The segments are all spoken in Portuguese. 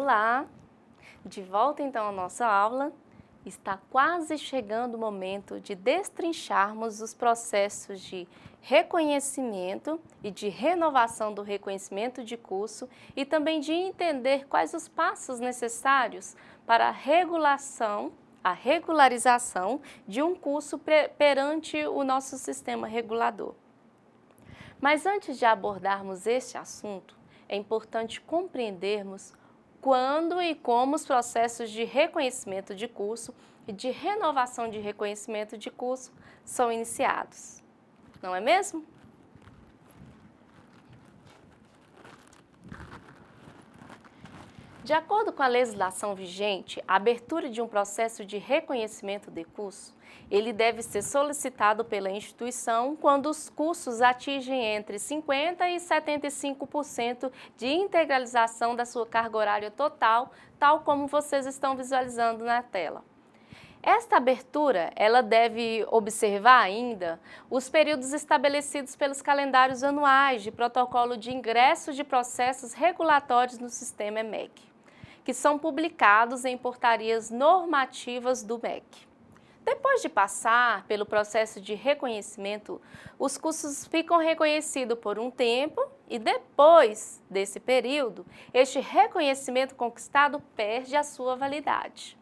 Olá! De volta então à nossa aula. Está quase chegando o momento de destrincharmos os processos de reconhecimento e de renovação do reconhecimento de curso e também de entender quais os passos necessários para a regularização de um curso perante o nosso sistema regulador. Mas antes de abordarmos este assunto, é importante compreendermos quando e como os processos de reconhecimento de curso e de renovação de reconhecimento de curso são iniciados. Não é mesmo? De acordo com a legislação vigente, a abertura de um processo de reconhecimento de curso, ele deve ser solicitado pela instituição quando os cursos atingem entre 50% e 75% de integralização da sua carga horária total, tal como vocês estão visualizando na tela. Esta abertura, ela deve observar ainda os períodos estabelecidos pelos calendários anuais de protocolo de ingresso de processos regulatórios no sistema EMEC, que são publicados em portarias normativas do MEC. Depois de passar pelo processo de reconhecimento, os cursos ficam reconhecidos por um tempo e depois desse período, este reconhecimento conquistado perde a sua validade.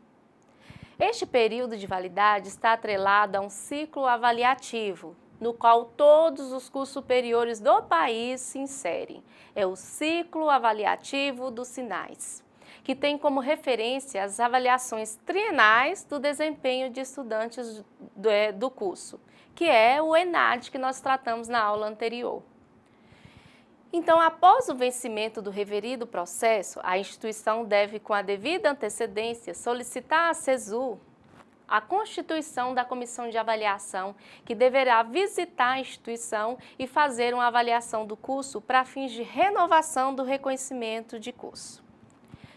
Este período de validade está atrelado a um ciclo avaliativo, no qual todos os cursos superiores do país se inserem. É o ciclo avaliativo dos sinais, que tem como referência as avaliações trienais do desempenho de estudantes do curso, que é o ENAD que nós tratamos na aula anterior. Então, após o vencimento do referido processo, a instituição deve, com a devida antecedência, solicitar à CESU a constituição da comissão de avaliação, que deverá visitar a instituição e fazer uma avaliação do curso para fins de renovação do reconhecimento de curso.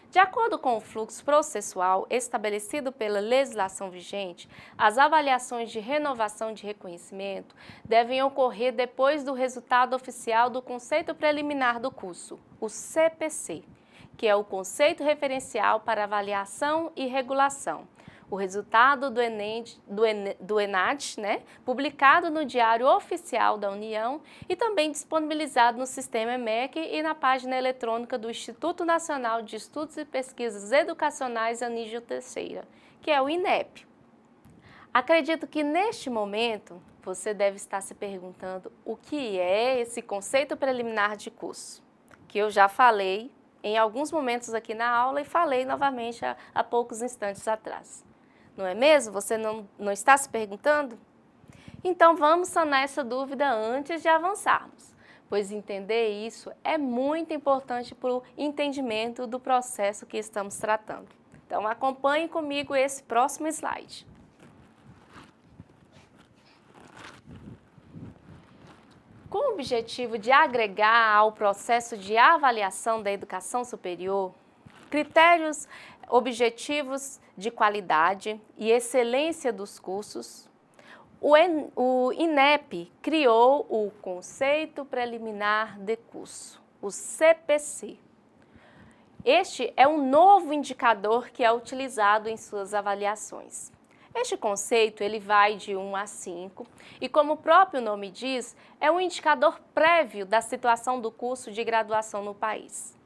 De acordo com o fluxo processual estabelecido pela legislação vigente, as avaliações de renovação de reconhecimento devem ocorrer depois do resultado oficial do conceito preliminar do curso, o CPC, que é o conceito referencial para avaliação e regulação. O resultado do ENAD, publicado no Diário Oficial da União e também disponibilizado no sistema EMEC e na página eletrônica do Instituto Nacional de Estudos e Pesquisas Educacionais Anísio Teixeira, que é o INEP. Acredito que neste momento você deve estar se perguntando o que é esse conceito preliminar de curso, que eu já falei em alguns momentos aqui na aula e falei novamente há poucos instantes atrás. Não é mesmo? Você não está se perguntando? Então vamos sanar essa dúvida antes de avançarmos, pois entender isso é muito importante para o entendimento do processo que estamos tratando. Então acompanhe comigo esse próximo slide. Com o objetivo de agregar ao processo de avaliação da educação superior critérios objetivos de qualidade e excelência dos cursos, o INEP criou o Conceito Preliminar de Curso, o CPC. Este é um novo indicador que é utilizado em suas avaliações. Este conceito ele vai de 1 a 5 e, como o próprio nome diz, é um indicador prévio da situação do curso de graduação no país.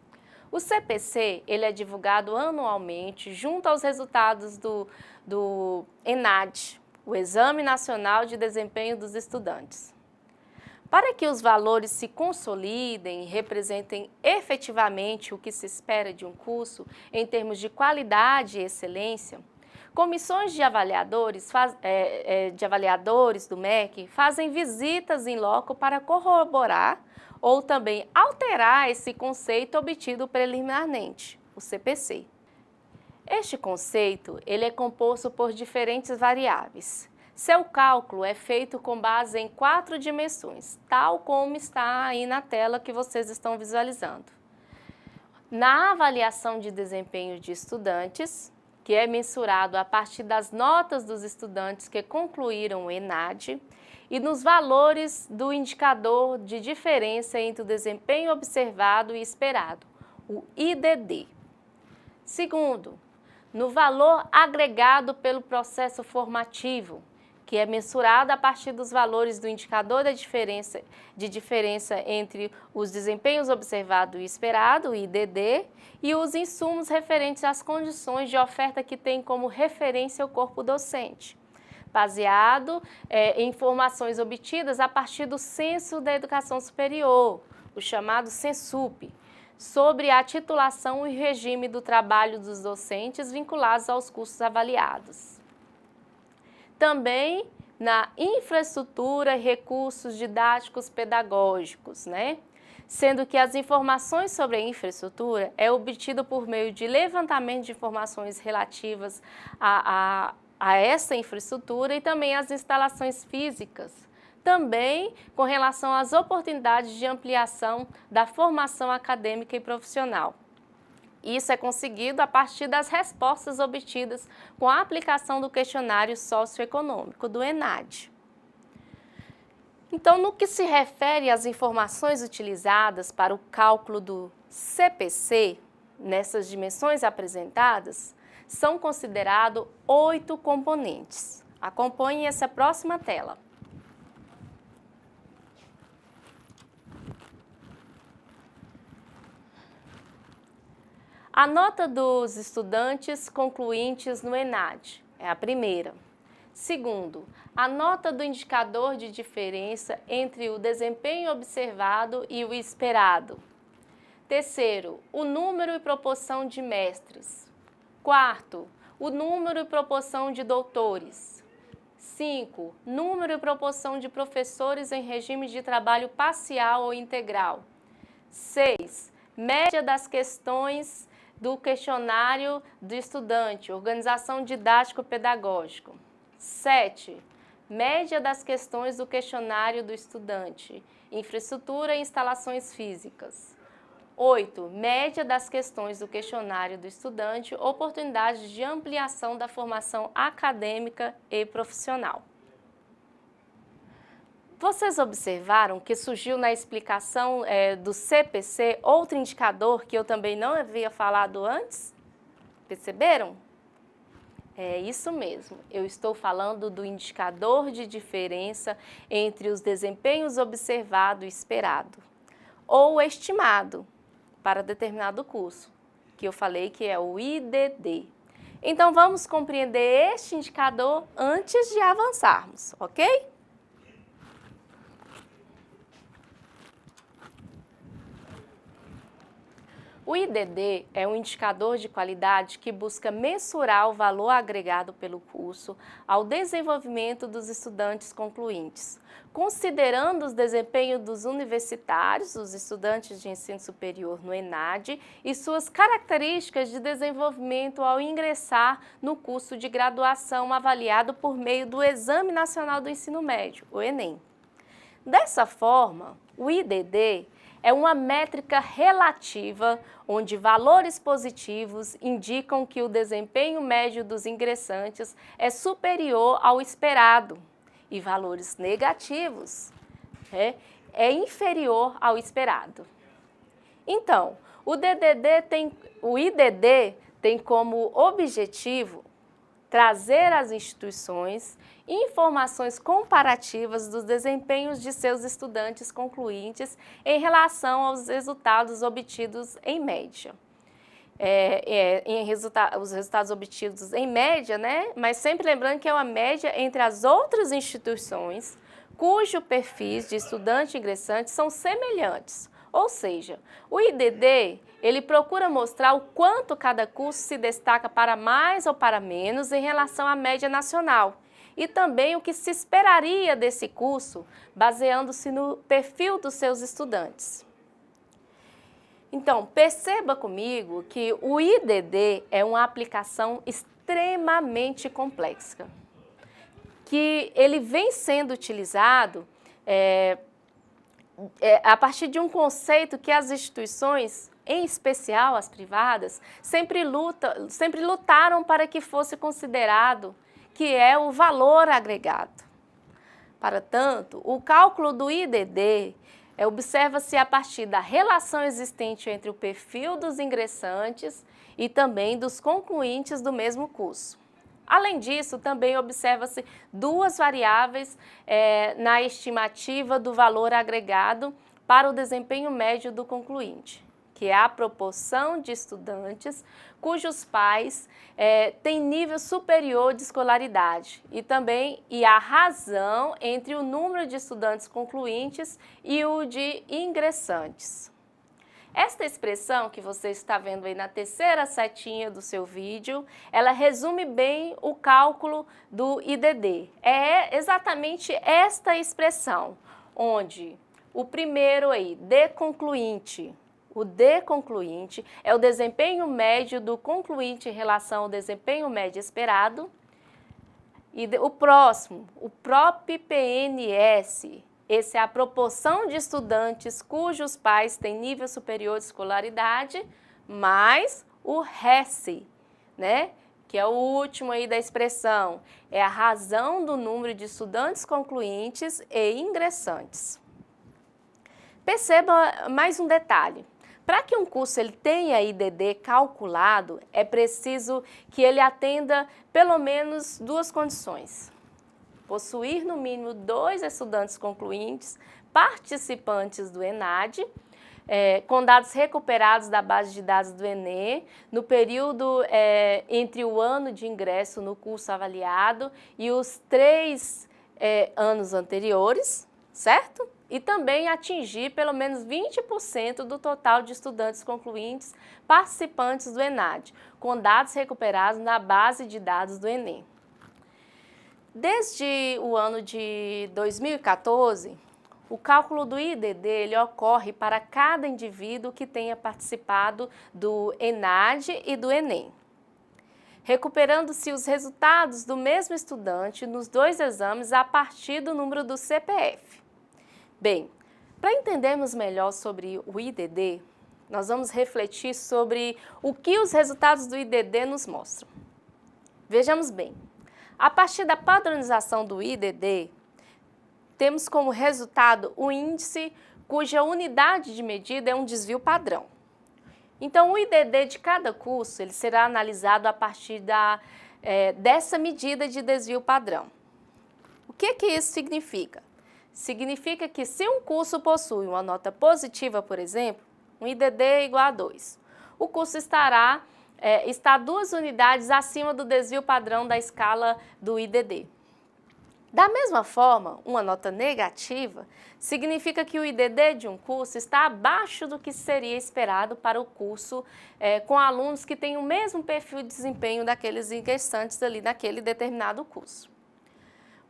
O CPC ele é divulgado anualmente junto aos resultados do ENAD, o Exame Nacional de Desempenho dos Estudantes. Para que os valores se consolidem e representem efetivamente o que se espera de um curso em termos de qualidade e excelência, comissões de avaliadores do MEC fazem visitas em loco para corroborar ou também alterar esse conceito obtido preliminarmente, o CPC. Este conceito ele é composto por diferentes variáveis. Seu cálculo é feito com base em 4 dimensões, tal como está aí na tela que vocês estão visualizando. Na avaliação de desempenho de estudantes, que é mensurado a partir das notas dos estudantes que concluíram o ENAD, e nos valores do indicador de diferença entre o desempenho observado e esperado, o IDD. Segundo, no valor agregado pelo processo formativo, que é mensurado a partir dos valores do indicador de diferença entre os desempenhos observado e esperado, o IDD, e os insumos referentes às condições de oferta que tem como referência o corpo docente, baseado em informações obtidas a partir do Censo da Educação Superior, o chamado Censup, sobre a titulação e regime do trabalho dos docentes vinculados aos cursos avaliados. Também na infraestrutura e recursos didáticos pedagógicos, né? Sendo que as informações sobre a infraestrutura é obtido por meio de levantamento de informações relativas a essa infraestrutura e também as instalações físicas, também com relação às oportunidades de ampliação da formação acadêmica e profissional. Isso é conseguido a partir das respostas obtidas com a aplicação do questionário socioeconômico do ENAD. Então, no que se refere às informações utilizadas para o cálculo do CPC, nessas dimensões apresentadas, são considerados 8 componentes. Acompanhe essa próxima tela. A nota dos estudantes concluintes no ENAD é a primeira. Segundo, a nota do indicador de diferença entre o desempenho observado e o esperado. Terceiro, o número e proporção de mestres. Quarto, o número e proporção de doutores. 5. Número e proporção de professores em regime de trabalho parcial ou integral. 6. Média das questões do questionário do estudante, organização didático-pedagógico. 7. Média das questões do questionário do estudante, infraestrutura e instalações físicas. 8. Média das questões do questionário do estudante, oportunidades de ampliação da formação acadêmica e profissional. Vocês observaram que surgiu na explicação do CPC outro indicador que eu também não havia falado antes? Perceberam? É isso mesmo, eu estou falando do indicador de diferença entre os desempenhos observado e esperado, ou estimado para determinado curso, que eu falei que é o IDD. Então, vamos compreender este indicador antes de avançarmos, ok? O IDD é um indicador de qualidade que busca mensurar o valor agregado pelo curso ao desenvolvimento dos estudantes concluintes, considerando os desempenhos dos universitários, os estudantes de ensino superior no ENAD, e suas características de desenvolvimento ao ingressar no curso de graduação avaliado por meio do Exame Nacional do Ensino Médio, o ENEM. Dessa forma, o IDD é uma métrica relativa onde valores positivos indicam que o desempenho médio dos ingressantes é superior ao esperado e valores negativos é inferior ao esperado. Então, o IDD tem como objetivo trazer às instituições informações comparativas dos desempenhos de seus estudantes concluintes em relação aos resultados obtidos em média. Os resultados obtidos em média, né? Mas sempre lembrando que é uma média entre as outras instituições cujo perfis de estudante e ingressante são semelhantes. Ou seja, o IDD, ele procura mostrar o quanto cada curso se destaca para mais ou para menos em relação à média nacional e também o que se esperaria desse curso, baseando-se no perfil dos seus estudantes. Então, perceba comigo que o IDD é uma aplicação extremamente complexa, que ele vem sendo utilizado a partir de um conceito que as instituições, em especial as privadas, sempre lutaram para que fosse considerado, que é o valor agregado. Para tanto, o cálculo do IDD Observa-se a partir da relação existente entre o perfil dos ingressantes e também dos concluintes do mesmo curso. Além disso, também observa-se duas variáveis na estimativa do valor agregado para o desempenho médio do concluinte, que é a proporção de estudantes cujos pais têm nível superior de escolaridade e a razão entre o número de estudantes concluintes e o de ingressantes. Esta expressão que você está vendo aí na terceira setinha do seu vídeo, ela resume bem o cálculo do IDD. É exatamente esta expressão, onde o primeiro aí, D concluinte, o D concluinte é o desempenho médio do concluinte em relação ao desempenho médio esperado. E o próximo, o próprio PNS, essa é a proporção de estudantes cujos pais têm nível superior de escolaridade, mais o RESE, né? Que é o último aí da expressão, é a razão do número de estudantes concluintes e ingressantes. Perceba mais um detalhe. Para que um curso ele tenha IDD calculado, é preciso que ele atenda pelo menos duas condições. Possuir no mínimo 2 estudantes concluintes participantes do ENAD, com dados recuperados da base de dados do Enem, no período entre o ano de ingresso no curso avaliado e os 3 anos anteriores, certo? E também atingir pelo menos 20% do total de estudantes concluintes participantes do ENAD, com dados recuperados na base de dados do Enem. Desde o ano de 2014, o cálculo do IDD ele ocorre para cada indivíduo que tenha participado do ENAD e do Enem, recuperando-se os resultados do mesmo estudante nos 2 exames a partir do número do CPF. Bem, para entendermos melhor sobre o IDD, nós vamos refletir sobre o que os resultados do IDD nos mostram. Vejamos bem. A partir da padronização do IDD, temos como resultado o índice cuja unidade de medida é um desvio padrão. Então, o IDD de cada curso ele será analisado a partir dessa medida de desvio padrão. O que isso significa? Significa que se um curso possui uma nota positiva, por exemplo, um IDD igual a 2, o curso está 2 unidades acima do desvio padrão da escala do IDD. Da mesma forma, uma nota negativa significa que o IDD de um curso está abaixo do que seria esperado para o curso com alunos que têm o mesmo perfil de desempenho daqueles ingressantes ali naquele determinado curso.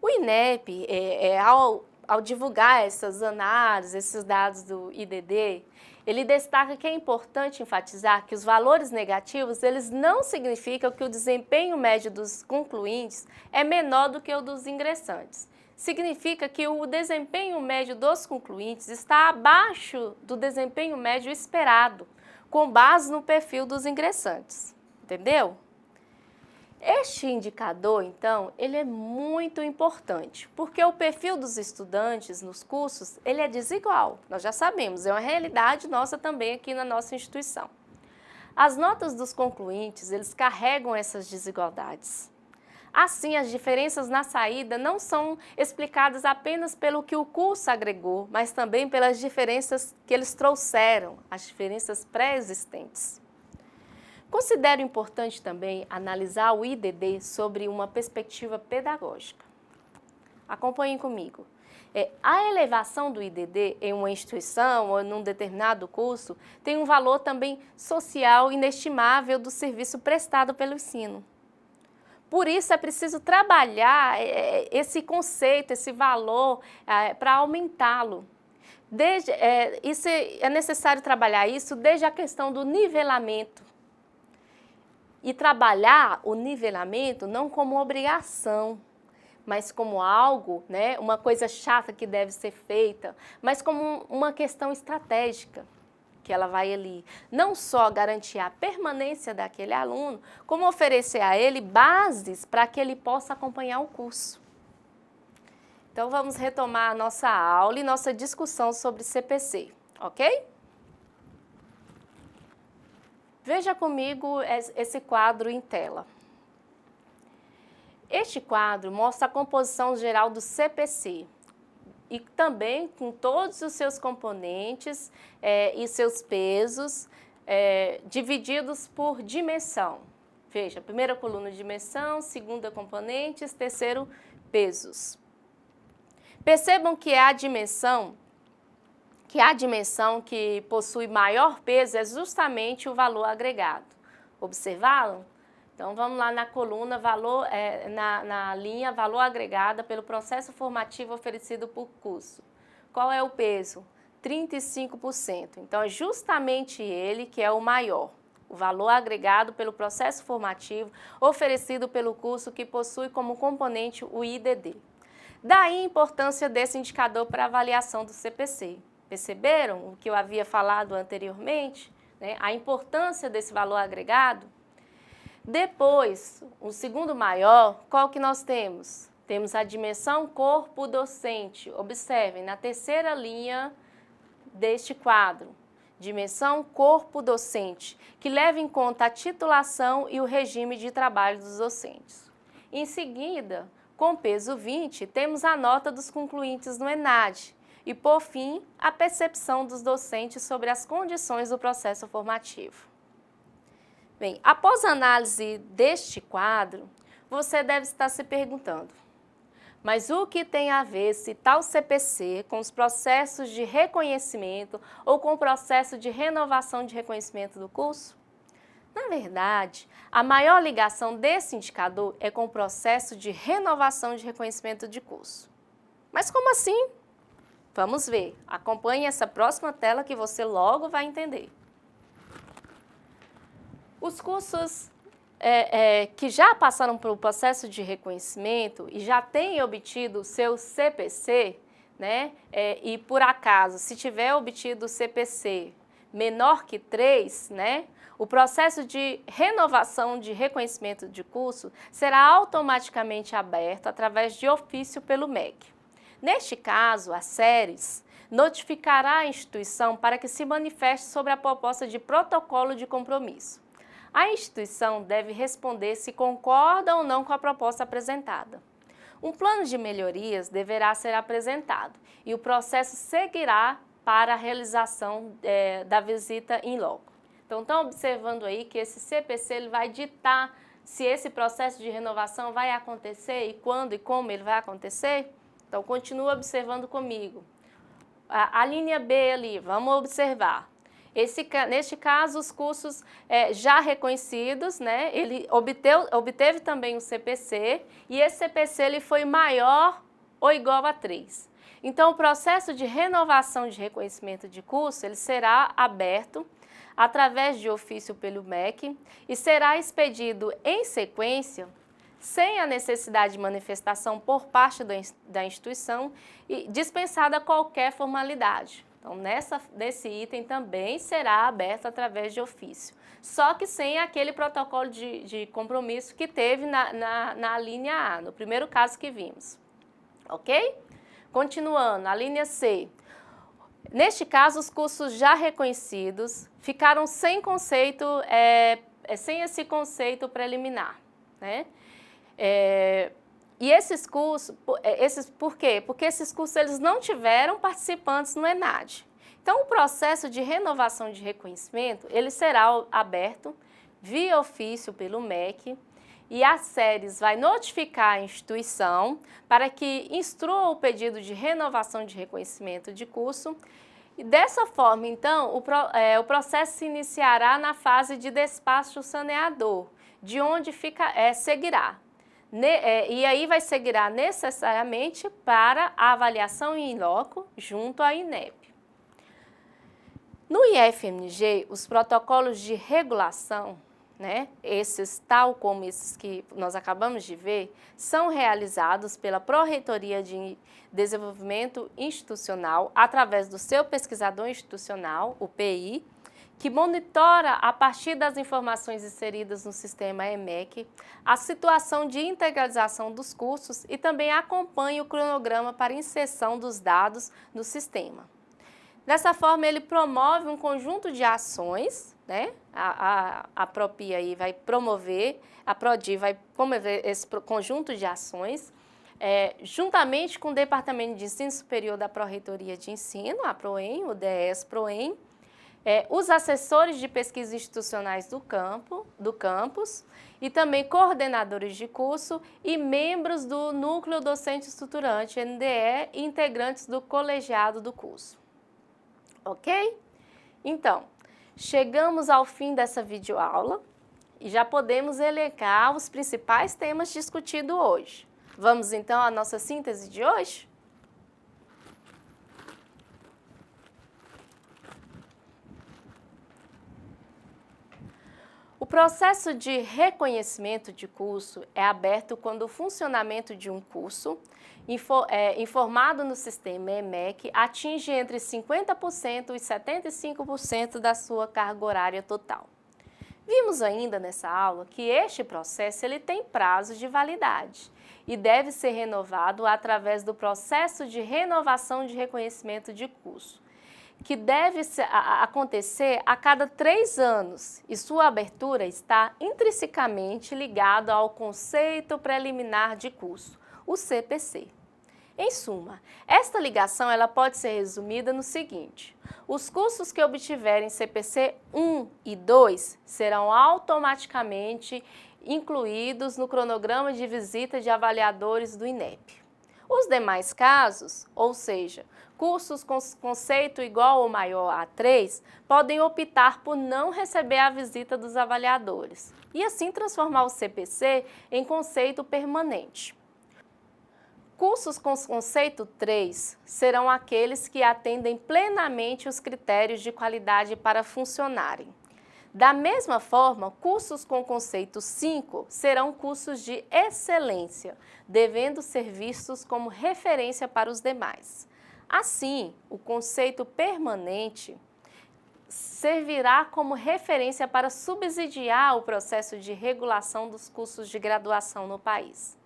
O INEP, ao divulgar essas análises, esses dados do IDD, ele destaca que é importante enfatizar que os valores negativos, eles não significam que o desempenho médio dos concluintes é menor do que o dos ingressantes. Significa que o desempenho médio dos concluintes está abaixo do desempenho médio esperado, com base no perfil dos ingressantes. Entendeu? Este indicador, então, ele é muito importante, porque o perfil dos estudantes nos cursos, ele é desigual, nós já sabemos, é uma realidade nossa também aqui na nossa instituição. As notas dos concluintes, eles carregam essas desigualdades. Assim, as diferenças na saída não são explicadas apenas pelo que o curso agregou, mas também pelas diferenças que eles trouxeram, as diferenças pré-existentes. Considero importante também analisar o IDD sobre uma perspectiva pedagógica. Acompanhem comigo. A elevação do IDD em uma instituição ou em um determinado curso tem um valor também social inestimável do serviço prestado pelo ensino. Por isso é preciso trabalhar esse conceito, esse valor para aumentá-lo. É necessário trabalhar isso desde a questão do nivelamento. E trabalhar o nivelamento não como obrigação, mas como algo, né, uma coisa chata que deve ser feita, mas como uma questão estratégica, que ela vai ali não só garantir a permanência daquele aluno, como oferecer a ele bases para que ele possa acompanhar o curso. Então, vamos retomar a nossa aula e nossa discussão sobre CPC, ok? Veja comigo esse quadro em tela. Este quadro mostra a composição geral do CPC e também com todos os seus componentes e seus pesos divididos por dimensão. Veja, primeira coluna dimensão, segunda componentes, terceiro pesos. Percebam que a dimensão que possui maior peso é justamente o valor agregado. Observaram? Então, vamos lá na coluna, na linha valor agregada pelo processo formativo oferecido por curso. Qual é o peso? 35%. Então, é justamente ele que é o maior. O valor agregado pelo processo formativo oferecido pelo curso que possui como componente o IDD. Daí a importância desse indicador para avaliação do CPC. Perceberam o que eu havia falado anteriormente? Né? A importância desse valor agregado? Depois, o segundo maior, qual que nós temos? Temos a dimensão corpo docente. Observem, na terceira linha deste quadro. Dimensão corpo docente, que leva em conta a titulação e o regime de trabalho dos docentes. Em seguida, com peso 20, temos a nota dos concluintes no ENAD e, por fim, a percepção dos docentes sobre as condições do processo formativo. Bem, após a análise deste quadro, você deve estar se perguntando, mas o que tem a ver se tal CPC com os processos de reconhecimento ou com o processo de renovação de reconhecimento do curso? Na verdade, a maior ligação desse indicador é com o processo de renovação de reconhecimento de curso. Mas como assim? Vamos ver. Acompanhe essa próxima tela que você logo vai entender. Os cursos que já passaram pelo processo de reconhecimento e já têm obtido o seu CPC, né, e por acaso, se tiver obtido o CPC menor que 3, né, o processo de renovação de reconhecimento de curso será automaticamente aberto através de ofício pelo MEC. Neste caso, a SERES notificará a instituição para que se manifeste sobre a proposta de protocolo de compromisso. A instituição deve responder se concorda ou não com a proposta apresentada. Um plano de melhorias deverá ser apresentado e o processo seguirá para a realização da visita in loco. Então, estão observando aí que esse CPC ele vai ditar se esse processo de renovação vai acontecer e quando e como ele vai acontecer? Então, continua observando comigo. A linha B ali, vamos observar. Neste caso, os cursos já reconhecidos, né, ele obteve também o CPC e esse CPC ele foi maior ou igual a 3. Então, o processo de renovação de reconhecimento de curso ele será aberto através de ofício pelo MEC e será expedido em sequência, sem a necessidade de manifestação por parte da instituição e dispensada qualquer formalidade. Então, nesse item também será aberto através de ofício, só que sem aquele protocolo de compromisso que teve na linha A, no primeiro caso que vimos, ok? Continuando, a linha C. Neste caso, os cursos já reconhecidos ficaram sem esse conceito preliminar, né? E esses cursos, por quê? Porque esses cursos eles não tiveram participantes no ENAD. Então, o processo de renovação de reconhecimento, ele será aberto via ofício pelo MEC e a SERES vai notificar a instituição para que instrua o pedido de renovação de reconhecimento de curso. E dessa forma, então, o processo se iniciará na fase de despacho saneador, de onde seguirá. E aí vai seguirá necessariamente para a avaliação in loco junto à INEP. No IFMG, os protocolos de regulação, né, esses tal como esses que nós acabamos de ver, são realizados pela Pró-Reitoria de Desenvolvimento Institucional através do seu pesquisador institucional, o PI, que monitora, a partir das informações inseridas no sistema EMEC, a situação de integralização dos cursos e também acompanha o cronograma para inserção dos dados no sistema. Dessa forma, ele promove um conjunto de ações, né? A Propia aí vai promover, a Prodi vai promover esse conjunto de ações, juntamente com o Departamento de Ensino Superior da Pró-Reitoria de Ensino, a PROEM, o DS-PROEM, os assessores de pesquisa institucionais do campus e também coordenadores de curso e membros do Núcleo Docente Estruturante, NDE, e integrantes do colegiado do curso. Ok? Então, chegamos ao fim dessa videoaula e já podemos elencar os principais temas discutidos hoje. Vamos então à nossa síntese de hoje? O processo de reconhecimento de curso é aberto quando o funcionamento de um curso informado no sistema EMEC atinge entre 50% e 75% da sua carga horária total. Vimos ainda nessa aula que este processo ele tem prazo de validade e deve ser renovado através do processo de renovação de reconhecimento de curso, que deve acontecer a cada 3 anos e sua abertura está intrinsecamente ligada ao conceito preliminar de curso, o CPC. Em suma, esta ligação ela pode ser resumida no seguinte: os cursos que obtiverem CPC 1 e 2 serão automaticamente incluídos no cronograma de visita de avaliadores do INEP. Os demais casos, ou seja, cursos com conceito igual ou maior a 3, podem optar por não receber a visita dos avaliadores e assim transformar o CPC em conceito permanente. Cursos com conceito 3 serão aqueles que atendem plenamente os critérios de qualidade para funcionarem. Da mesma forma, cursos com conceito 5 serão cursos de excelência, devendo ser vistos como referência para os demais. Assim, o conceito permanente servirá como referência para subsidiar o processo de regulação dos cursos de graduação no país.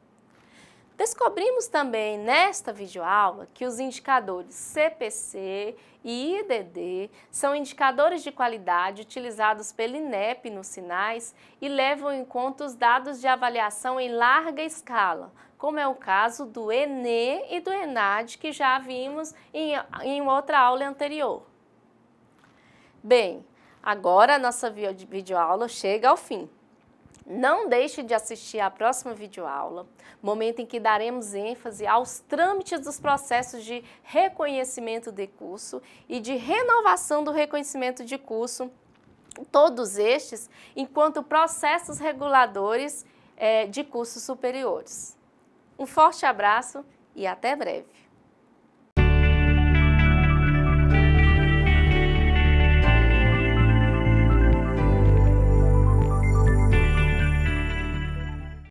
Descobrimos também nesta videoaula que os indicadores CPC e IDD são indicadores de qualidade utilizados pelo INEP nos sinais e levam em conta os dados de avaliação em larga escala, como é o caso do ENE e do ENAD, que já vimos em outra aula anterior. Bem, agora a nossa videoaula chega ao fim. Não deixe de assistir à próxima videoaula, momento em que daremos ênfase aos trâmites dos processos de reconhecimento de curso e de renovação do reconhecimento de curso, todos estes enquanto processos reguladores de cursos superiores. Um forte abraço e até breve!